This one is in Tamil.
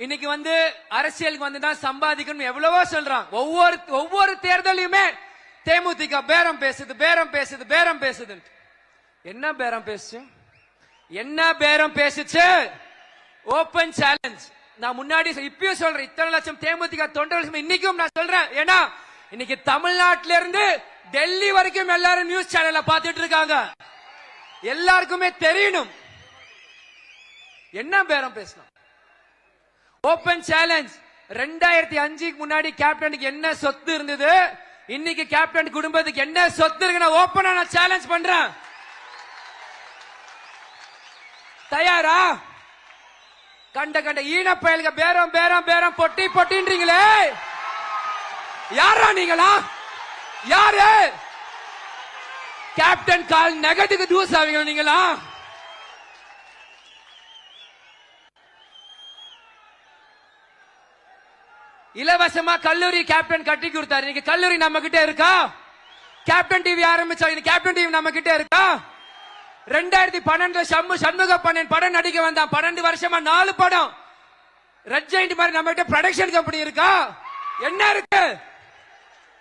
இன்னைக்கு அரசியலுக்கு தான் சம்பாதிக்கணும் எவ்வளவோ சொல்றான். ஒவ்வொரு தேர்தலையுமே தேமுதிக பேரம் பேசுது பேரம் பேசுது பேரம் பேசுது. என்ன பேரம் பேசுச்சு? என்ன பேரம் பேசுச்சு? Open challenge. நான் முன்னாடி இப்பயும் சொல்றேன், இத்தனை லட்சம் தேமுதிக தொண்டர்கள் இன்னைக்கும் நான் சொல்றேன். ஏன்னா இன்னைக்கு தமிழ்நாட்டில இருந்து டெல்லி வரைக்கும் எல்லாரும் நியூஸ் சேனல்ல பாத்துட்டு இருக்காங்க. எல்லாருக்குமே தெரியணும் என்ன பேரம் பேசணும். Open challenge. 2005 முன்னாடி கேப்டனுக்கு என்ன சொத்து இருந்தது, இன்னைக்கு கேப்டன் குடும்பத்துக்கு என்ன சொத்து இருக்கு, நான் ஓபனா நான் சேலஞ்ச் பண்றேன். தயாரா? கண்ட கண்ட ஈன பயலுக பேரம் பேரம் பேரம் பொட்டி பொட்டின்றீங்களே, யாரா நீங்களா? யாரு? கேப்டன் கால் நெகத்துக்கு தூஸ் ஆவீங்க நீங்களா? இலவசமா கல்லூரி கேப்டன் கட்டி கொடுத்தாரு. இன்னைக்கு கல்லூரி நம்ம கிட்ட இருக்கா? கேப்டன் டிவி ஆரம்பிச்சா, கேப்டன் டிவி நம்ம கிட்ட இருக்கா? 2012 சண்முக பண்ணன் படம் நடிக்க வந்தான். 12 வருஷமா 4 படம். ரெட் ஜெயிண்ட் மாதிரி நம்ம கிட்ட ப்ரொடக்ஷன் கம்பெனி இருக்கா? என்ன இருக்கு?